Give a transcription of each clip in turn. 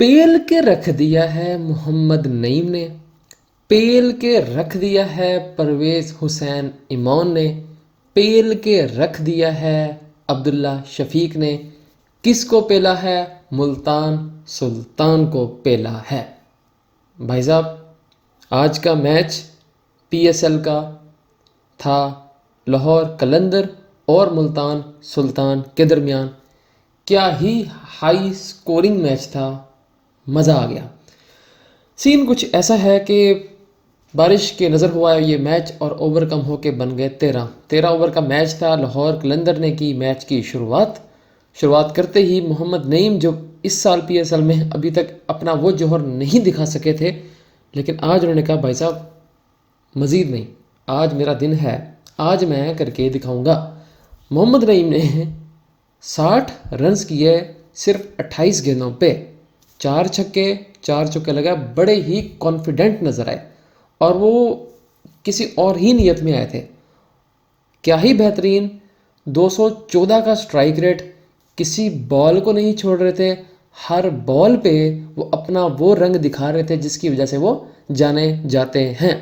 पेल के रख दिया है मोहम्मद नईम ने। पेल के रख दिया है परवेज़ हुसैन इमॉन ने। पेल के रख दिया है अब्दुल्ला शफीक ने। किसको पेला है? मुल्तान सुल्तान को पेला है। भाई साहब, आज का मैच पीएसएल का था। लाहौर कलंदर और मुल्तान सुल्तान के दरमियान क्या ही हाई स्कोरिंग मैच था। मज़ा आ गया। सीन कुछ ऐसा है कि बारिश के नज़र हुआ ये मैच और ओवर कम होके बन गए 13 ओवर का मैच था। लाहौर कलंदर ने की मैच की शुरुआत करते ही मोहम्मद नईम जो इस साल पीएसएल में अभी तक अपना वो जौहर नहीं दिखा सके थे, लेकिन आज उन्होंने कहा भाई साहब मज़ीद नहीं, आज मेरा दिन है, आज मैं करके दिखाऊंगा। मोहम्मद नईम ने 60 रन्स किए सिर्फ 28 गेंदों पे, 4 छक्के 4 चौके लगा। बड़े ही कॉन्फिडेंट नज़र आए और वो किसी और ही नियत में आए थे। क्या ही बेहतरीन 214 का स्ट्राइक रेट, किसी बॉल को नहीं छोड़ रहे थे। हर बॉल पे वो अपना वो रंग दिखा रहे थे जिसकी वजह से वो जाने जाते हैं।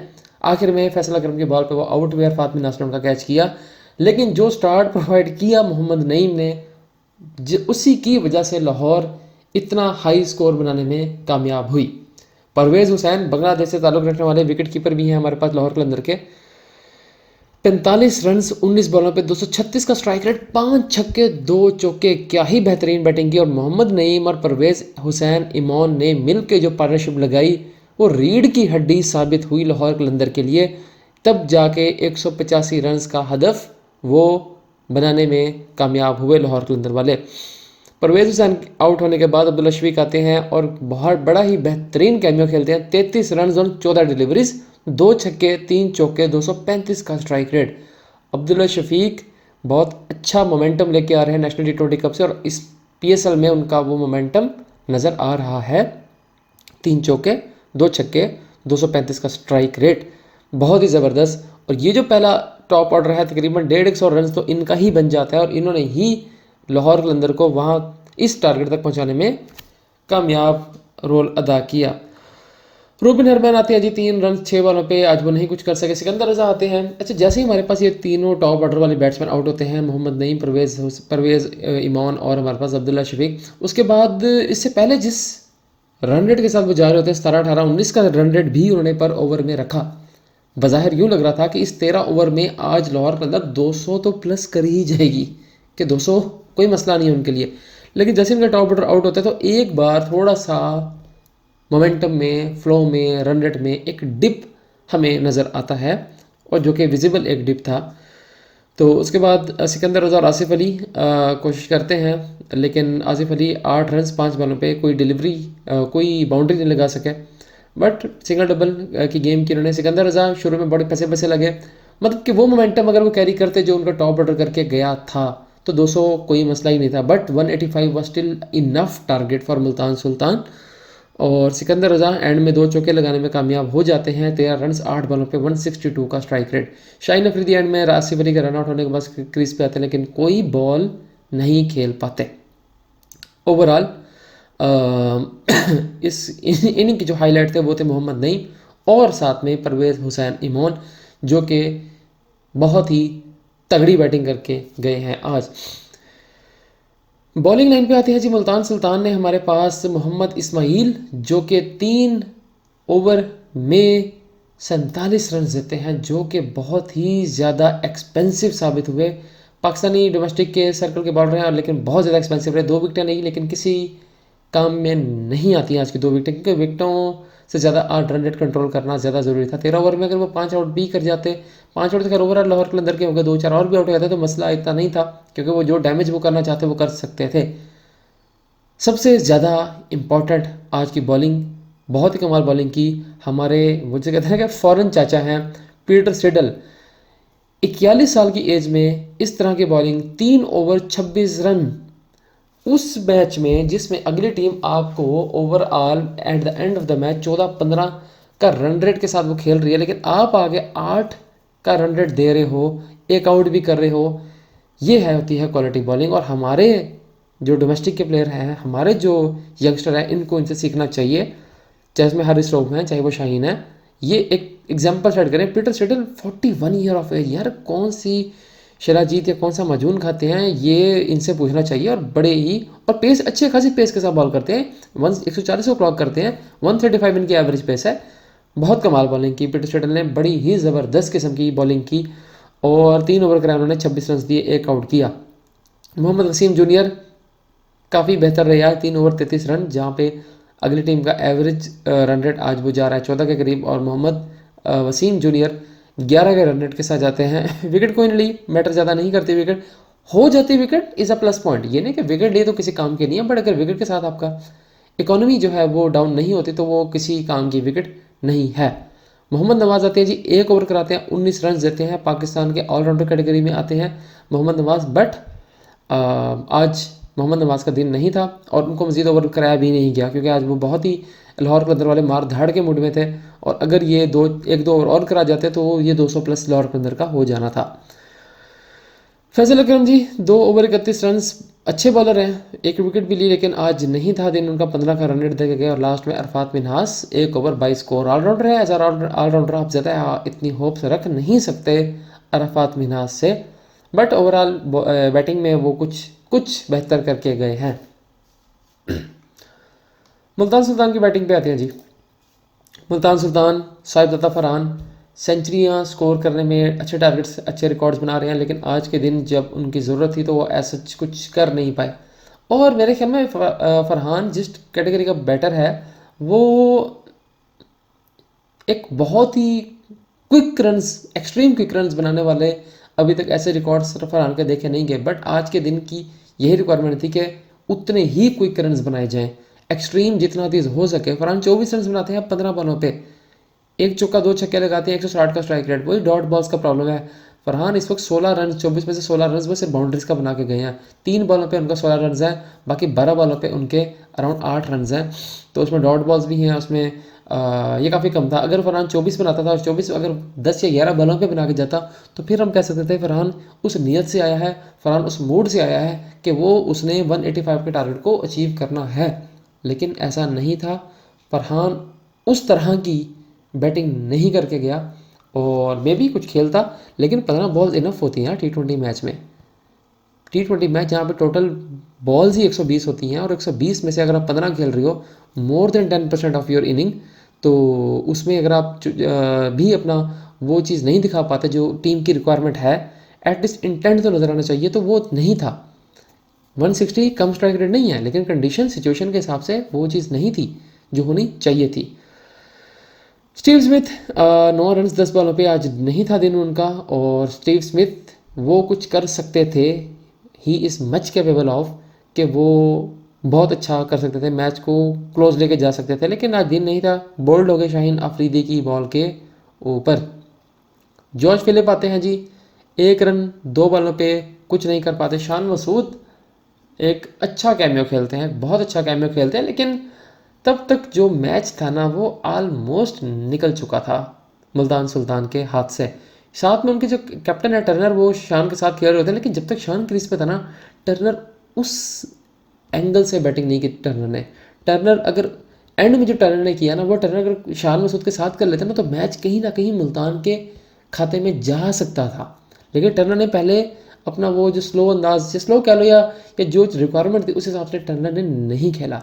आखिर में फैसला क्रम की बॉल पे वो आउट वेयर फातमी नासर का कैच किया, लेकिन जो स्टार्ट प्रोवाइड किया मोहम्मद नईम ने, उसी की वजह से लाहौर इतना हाई स्कोर बनाने में कामयाब हुई। परवेज़ हुसैन बांग्लादेश से ताल्लुक़ रखने वाले विकेट कीपर भी हैं हमारे पास लाहौर कलंदर के। 45 रन्स 19 बॉलों पे 236 का स्ट्राइक रेट, 5 छक्के 2 चौके। क्या ही बेहतरीन बैटिंग की। और मोहम्मद नईम और परवेज़ हुसैन इमॉन ने मिल के जो पार्टनरशिप लगाई वो रीढ़ की हड्डी साबित हुई लाहौर कलंदर के लिए। तब जाके 185 रन्स का हदफ वो बनाने में कामयाब हुए लाहौर कलंदर वाले। परवेज़ हुसैन आउट होने के बाद अब्दुल्ला शफीक आते हैं और बहुत बड़ा ही बेहतरीन कैमियो खेलते हैं। 33 रन और 14 डिलीवरीज, 2 छक्के 3 चौके, 235 का स्ट्राइक रेट। अब्दुल्ला शफीक बहुत अच्छा मोमेंटम लेके आ रहे हैं नेशनल टी20 कप से और इस पीएसएल में उनका वो मोमेंटम नज़र आ रहा है। 3 चौके 2 छक्के 235 का स्ट्राइक रेट, बहुत ही ज़बरदस्त। और ये जो पहला टॉप ऑर्डर है तकरीबन 150 रन तो इनका ही बन जाता है और इन्होंने ही लाहौर कलंदर को वहाँ इस टारगेट तक पहुँचाने में कामयाब रोल अदा किया। रूबिन हरमैन आते हैं जी 3 रन 6 बॉलों पे, आज वो नहीं कुछ कर सके। सिकंदर रजा आते हैं। अच्छा, जैसे ही हमारे पास ये तीनों टॉप ऑर्डर वाले बैट्समैन आउट होते हैं, मोहम्मद नईम, परवेज़ इमॉन और हमारे पास अब्दुल्ला शफीक, उसके बाद इससे पहले जिस रन रेट के साथ वो जा रहे होते हैं 17 18 19 का रन रेट भी उन्होंने पर ओवर में रखा। बज़ाहिर यूँ लग रहा था कि इस 13 ओवर में आज लाहौर कलंदर 200 तो प्लस कर ही जाएगी, कि 200 कोई मसला नहीं है उनके लिए। लेकिन जैसे उनका टॉप ऑर्डर आउट होता है तो एक बार थोड़ा सा मोमेंटम में, फ्लो में, रन रेट में एक डिप हमें नज़र आता है और जो कि विजिबल एक डिप था। तो उसके बाद सिकंदर रजा और आसिफ अली कोशिश करते हैं, लेकिन आसिफ अली 8 रन 5 बॉलों पे कोई डिलीवरी, कोई बाउंड्री नहीं लगा सके। बट सिंगल डबल की गेम की उन्होंने। सिकंदर रजा शुरू में बड़े पैसे लगे, मतलब कि वो मोमेंटम अगर वो कैरी करते जो उनका टॉप ऑर्डर करके गया था तो 200 कोई मसला ही नहीं था। But 185 was still enough target for Multan Sultan. और सिकंदर रजा एंड में 2 चौके लगाने में कामयाब हो जाते हैं। 13 रन 8 बॉलों पे 162 का strike rate. Shaheen Afridi and में आसिफ अली का रन आउट होने के बाद क्रीज पे आते हैं, लेकिन कोई बॉल नहीं खेल पाते। ओवरऑल इनिंग की जो हाईलाइट थे वो थे मोहम्मद नईम और साथ में परवेज़ हुसैन इमॉन, जो कि बहुत ही तगड़ी बैटिंग करके गए हैं आज। बॉलिंग लाइन पे आते हैं जी मुल्तान सुल्तान ने हमारे पास मोहम्मद इस्माइल, जो कि 3 ओवर में 47 रन देते हैं, जो कि बहुत ही ज़्यादा एक्सपेंसिव साबित हुए। पाकिस्तानी डोमेस्टिक के सर्कल के बॉलर हैं लेकिन बहुत ज़्यादा एक्सपेंसिव रहे। 2 विकेटें नहीं, लेकिन किसी काम में नहीं आती आज की 2 विकेटें, क्योंकि विकेटों से ज़्यादा 8 रन रेट कंट्रोल करना ज़्यादा ज़रूरी था। 13 ओवर में अगर वो 5 आउट भी कर जाते, 5 आउट तक ओवरऑल लाहौर कलंदर के हो गए, 2-4 और भी आउट हो जाते तो मसला इतना नहीं था, क्योंकि वो जो डैमेज वो करना चाहते वो कर सकते थे। सबसे ज़्यादा इम्पॉर्टेंट आज की बॉलिंग, बहुत ही कमाल बॉलिंग की हमारे, मुझे कहते हैं कि फ़ॉरेन चाचा हैं पीटर सिडल। 41 साल की एज में इस तरह की बॉलिंग, 3 ओवर 26 रन उस मैच में जिसमें अगली टीम आपको overall at the end of the match 14-15 का रन रेट के साथ वो खेल रही है, लेकिन आप आगे 8 का रन रेट दे रहे हो, एक आउट भी कर रहे हो। ये है होती है क्वालिटी बॉलिंग। और हमारे जो डोमेस्टिक के प्लेयर हैं, हमारे जो यंगस्टर हैं, इनको इनसे सीखना चाहिए। चाहे इसमें हारिस रऊफ हैं, चाहे वो शाहीन है, ये एक एग्जाम्पल सेट करें। Peter settle 41 year of age, यार कौन सी शिराजीत या कौन सा मजून खाते हैं, ये इनसे पूछना चाहिए। और बड़े ही और पेस, अच्छे खासी पेस के साथ बॉल करते हैं, 140 को क्लॉक करते हैं, 135 इनकी एवरेज पेस है। बहुत कमाल बॉलिंग की पीटर सेटल ने, बड़ी ही ज़बरदस्त किस्म की बॉलिंग की। और 3 ओवर कराए उन्होंने, 26 रन दिए, 1 आउट किया। मोहम्मद वसीम जूनियर काफ़ी बेहतर रहा, 3 ओवर 33 रन, जहाँ पे अगली टीम का एवरेज रन रेट आज वो जा रहा है 14 के करीब। और मोहम्मद वसीम जूनियर 11 के रन रेट के साथ जाते हैं। विकेट कोई नहीं ली, मैटर ज़्यादा नहीं करती, विकेट हो जाती, wicket is a plus point. ये नहीं कि विकेट लिए तो किसी काम के नहीं है, बट अगर विकेट के साथ आपका इकोनॉमी जो है वो डाउन नहीं होती तो वो किसी काम की विकेट नहीं है। मोहम्मद नवाज़ आते हैं जी, 1 ओवर कराते हैं, 19 रन देते हैं, पाकिस्तान के ऑलराउंडर कैटेगरी में आते हैं मोहम्मद नवाज़। बट आज मोहम्मद नवाज़ का दिन नहीं था और उनको मज़ीद ओवर कराया भी नहीं गया, क्योंकि आज वो बहुत ही लाहौर कलंदर वाले मार धाड़ के मूड में थे। और अगर ये 1-2 ओवर और करा जाते तो ये 200 प्लस लाहौर कलंदर का हो जाना था। फैसल अकरम जी 2 ओवर 31 रन, अच्छे बॉलर हैं, 1 विकेट भी ली, लेकिन आज नहीं था दिन उनका, 15 का रन रेट देके गए। और लास्ट में Arfat Minhas 1 over 22 score. Allrounder है, एज ऑलराउंडर आप ज़्यादा इतनी होप्स रख नहीं सकते अरफात मिन्हास से, बट ओवरऑल बैटिंग में वो कुछ बेहतर करके गए हैं। मुल्तान सुल्तान की बैटिंग पे आते हैं जी। मुल्तान सुल्तान, साहिब दत्ता फरहान सेंचुरियाँ स्कोर करने में अच्छे टारगेट्स, अच्छे रिकॉर्ड्स बना रहे हैं, लेकिन आज के दिन जब उनकी ज़रूरत थी तो वो ऐसा कुछ कर नहीं पाए। और मेरे ख्याल में फरहान जिस कैटेगरी का बैटर है, वो एक बहुत ही quick runs, extreme quick runs बनाने वाले, अभी तक ऐसे रिकॉर्ड्स फरहान के देखे नहीं गए। बट आज के दिन की यही रिक्वायरमेंट थी कि उतने ही क्विक रन्स बनाए जाएँ, एक्सट्रीम जितना तेज़ हो सके। फरहान 24 रन बनाते हैं 15 बॉलों पे, 1 चौका 2 छक्के लगाते हैं, 160 का स्ट्राइक रेट। वही डॉट बॉल्स का प्रॉब्लम है। फरहान इस वक्त 16 रन, 24 में से 16 रन वो सिर्फ बाउंड्रीज का बना के गए हैं। 3 बॉलों पे उनका 16 रन है, बाकी 12 बॉलों पे उनके अराउंड 8 रन हैं। तो उसमें डॉट बॉल्स भी हैं, उसमें ये काफ़ी कम था। अगर फरहान 24 बनाता था और 24 अगर 10 या 11 बॉलों पे बना के जाता तो फिर हम कह सकते थे फरहान उस नीयत से आया है, फरहान उस मूड से आया है कि वो उसने 185 के टारगेट को अचीव करना है। लेकिन ऐसा नहीं था, फरहान उस तरह की बैटिंग नहीं करके गया। और मे भी कुछ खेलता, लेकिन 15 बॉल्स इनफ होती हैं T20 मैच में। T20 मैच जहाँ पे टोटल बॉल्स ही 120 होती हैं, और 120 में से अगर आप 15 खेल रही हो, more than 10% of your inning, तो उसमें अगर आप भी अपना वो चीज़ नहीं दिखा पाते जो टीम की रिक्वायरमेंट है, एटलीस्ट इंटेंट तो नज़र आना चाहिए, तो वो नहीं था। 160 कम स्ट्राइक रेट नहीं है, लेकिन कंडीशन सिचुएशन के हिसाब से वो चीज़ नहीं थी जो होनी चाहिए थी। स्टीव स्मिथ 9 रन 10 बॉलों पे आज नहीं था दिन उनका। और स्टीव स्मिथ वो कुछ कर सकते थे, he is much capable of, कि वो बहुत अच्छा कर सकते थे, मैच को क्लोज लेके जा सकते थे, लेकिन आज दिन नहीं था। बोल्ड हो गए शाहीन अफरीदी की बॉल के ऊपर। जॉर्ज फिलिप आते हैं जी, 1 रन 2 बॉलों पे कुछ नहीं कर पाते। शान मसूद एक अच्छा कैमियो खेलते हैं, बहुत अच्छा कैमियो खेलते हैं, लेकिन तब तक जो मैच था ना वो ऑलमोस्ट निकल चुका था मुल्तान सुल्तान के हाथ से। साथ में उनके जो कैप्टन है टर्नर, वो शान के साथ खेल रहे होते हैं, लेकिन जब तक शान क्रीज पे था ना, टर्नर उस एंगल से बैटिंग नहीं की टर्नर ने। टर्नर अगर एंड में जो टर्नर ने किया ना, वो टर्नर अगर शान मसूद के साथ कर लेते ना, तो मैच कहीं ना कहीं मुल्तान के खाते में जा सकता था। लेकिन टर्नर ने पहले अपना वो जो स्लो अंदाज, जो स्लो कह लो या जो रिक्वायरमेंट थी, उस हिसाब से टर्नर ने नहीं खेला।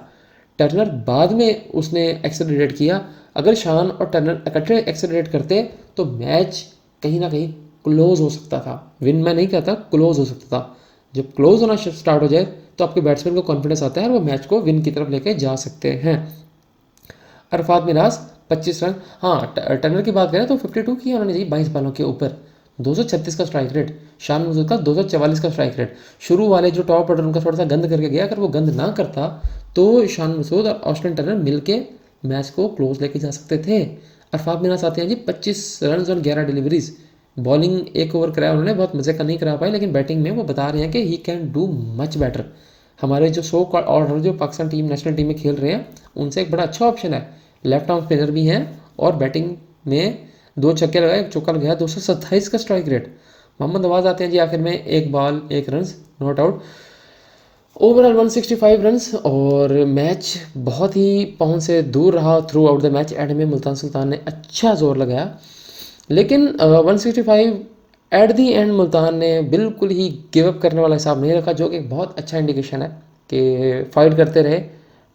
टर्नर बाद में उसने एक्सेलरेट किया। अगर शान और टर्नर इकट्ठे एक्सेलरेट करते तो मैच कहीं ना कहीं क्लोज हो सकता था। विन मैं नहीं कहता, क्लोज हो सकता था। जब क्लोज होना स्टार्ट हो जाए तो आपके बैट्समैन को कॉन्फिडेंस आता है और वो मैच को विन की तरफ लेके जा सकते हैं। अरफात मिराज 25 रन। हाँ, टर्नर की बात करें तो 52 किया उन्होंने जी 22 बॉलों के ऊपर, 236 का स्ट्राइक रेट। शान मसूद का 244 का स्ट्राइक रेट। शुरू वाले जो टॉप ऑर्डर उनका थोड़ा सा गंद करके गया, अगर वो गंद ना करता तो शान मसूद और ऑस्टिन टर्नर मिलके मैच को क्लोज लेके जा सकते थे। अरफात मिराज आते हैं जी 25 रन और 11 डिलीवरीज। बॉलिंग 1 ओवर कराया उन्होंने, बहुत मज़े का नहीं करा पाए, लेकिन बैटिंग में वो बता रहे हैं कि he can do much better. हमारे जो सो ऑर्डर जो पाकिस्तान टीम नेशनल टीम में खेल रहे हैं, उनसे एक बड़ा अच्छा ऑप्शन है। लेफ्ट आर्म स्पिनर भी हैं और बैटिंग में 2 छक्के लगाए, 1 चौका लगाया, 227 का स्ट्राइक रेट। मोहम्मद नवाज आते हैं जी आखिर में, 1 ball 1 run, not out. Overall 165 runs और मैच बहुत ही पहुंच से दूर रहा through out the match. And में मुल्तान सुल्तान ने अच्छा जोर लगाया, लेकिन 165 एट दी एंड मुल्तान ने बिल्कुल ही गिव अप करने वाला हिसाब नहीं रखा, जो कि एक बहुत अच्छा इंडिकेशन है कि फाइट करते रहे।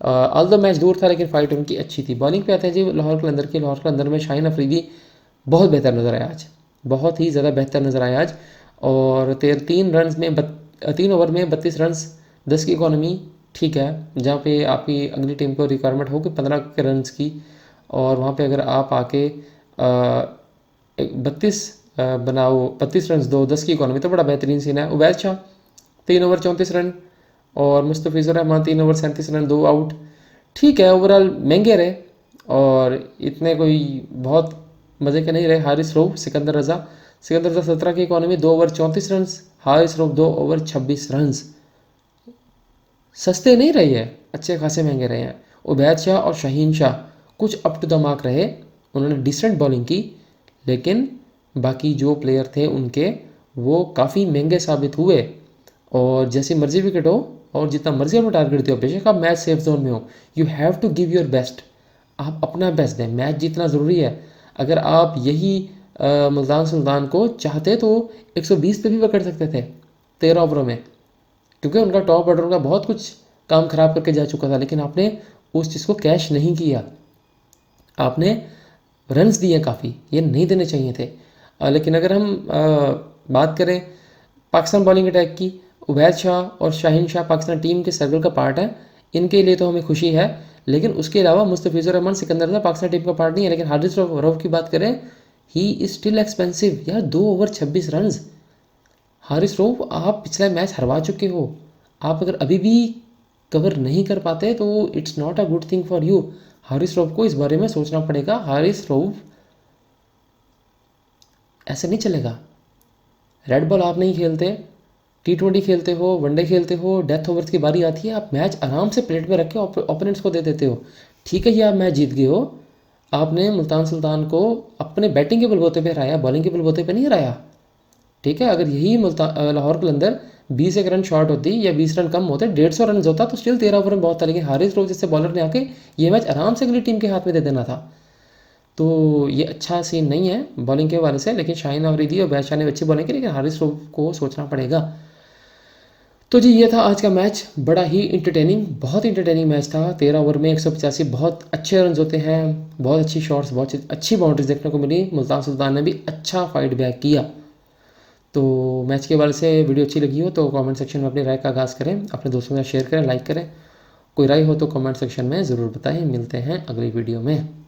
ऑल द मैच दूर था लेकिन फाइट उनकी अच्छी थी। बॉलिंग पे आते हैं जी लाहौर कलंदर की। लाहौर कलंदर में शाहीन अफरीदी बहुत बेहतर नज़र आया आज, बहुत ही ज़्यादा बेहतर नज़र आया आज। और 3 ओवर में 32 रन, 10 की इकॉनमी, ठीक है। जहाँ पे आपकी अगली टीम को रिक्वायरमेंट होगी 15 के रन की, और वहाँ पे अगर आप आके 32 बनाओ, 32 रन दो, 10 की इकॉनमी, तो बड़ा बेहतरीन सीन है। उबैद शाह 3 ओवर 34 रन और Mustafizur Rahman 3 over 37 run, 2 out, ठीक है। ओवरऑल महंगे रहे और इतने कोई बहुत मज़े के नहीं रहे। हारिस रऊफ, सिकंदर रज़ा 17 की economy, 2 over 34 run. Haris Rauf 2 over 26 run. सस्ते नहीं रहे हैं, अच्छे खासे महंगे रहे हैं। उबैद शाह और शाहीन शाह कुछ अप टू द मार्क रहे, उन्होंने डिसेंट बॉलिंग की, लेकिन बाकी जो प्लेयर थे उनके वो काफ़ी महंगे साबित हुए। और जैसी मर्जी विकेट हो और जितना मर्जी आप टारगेट दो, बेशक आप मैच सेफ जोन में हो, you have to give your best. आप अपना बेस्ट दें, मैच जीतना ज़रूरी है। अगर आप यही मुल्तान सुल्तान को चाहते तो 120 पे भी पकड़ सकते थे 13 ओवरों में, क्योंकि उनका टॉप ऑर्डर का बहुत कुछ काम खराब करके जा चुका था, लेकिन आपने उस चीज़ को कैश नहीं किया। आपने रन्स दिए काफ़ी, ये नहीं देने चाहिए थे। लेकिन अगर हम बात करें पाकिस्तान बॉलिंग अटैक की, उबैद शाह और शाहीन शाह पाकिस्तान टीम के सर्कल का पार्ट है, इनके लिए तो हमें खुशी है। लेकिन उसके अलावा मुस्तफिजुर रहमान, सिकंदर रज़ा पाकिस्तान टीम का पार्ट नहीं है। लेकिन हारिस रऊफ की बात करें, ही इज़ स्टिल एक्सपेंसिव यार। 2 ओवर 26 रन। हारिस रऊफ, आप पिछला मैच हरवा चुके हो, आप अगर अभी भी कवर नहीं कर पाते तो it's not a good thing for you. Haris Rauf को इस बारे में सोचना पड़ेगा। हारिस रऊफ, ऐसे नहीं चलेगा। रेड बॉल आप नहीं खेलते, T20 खेलते हो, वनडे खेलते हो, डेथ ओवर्स की बारी आती है, आप मैच आराम से प्लेट में रख के ओपोनेंट्स को दे देते हो। ठीक है, ये आप मैच जीत गए हो, आपने मुल्तान सुल्तान को अपने बैटिंग के बलबूते पे हराया, बॉलिंग के बलबूते पे नहीं हराया। ठीक है, अगर यही लाहौर कलंदर 20 एक रन शॉर्ट होती या 20 रन कम होते, 150 रन होता, तो स्टिल 13 ओवर में बहुत था। लेकिन हारिस रऊफ जैसे बॉलर ने आके ये मैच आराम से अगली टीम के हाथ में दे देना था। तो ये अच्छा सीन नहीं है बॉलिंग के हवाले से। लेकिन शाहीन अफरीदी और बैद शाह ने अच्छी बॉलिंग की, लेकिन हारिस रऊफ को सोचना पड़ेगा। तो जी ये था आज का मैच, बड़ा ही इंटरटेनिंग, बहुत इंटरटेनिंग मैच था। 13 ओवर में 185 बहुत अच्छे रन होते हैं, बहुत अच्छी शॉट्स, बहुत अच्छी बाउंड्रीज देखने को मिली। मुल्तान सुल्तान ने भी अच्छा फाइट बैक किया। तो मैच के हवाले से वीडियो अच्छी लगी हो तो कमेंट सेक्शन में अपनी राय का आगाज़ करें, अपने दोस्तों के साथ शेयर करें, लाइक करें। कोई राय हो तो कमेंट सेक्शन में ज़रूर बताएं। मिलते हैं अगली वीडियो में।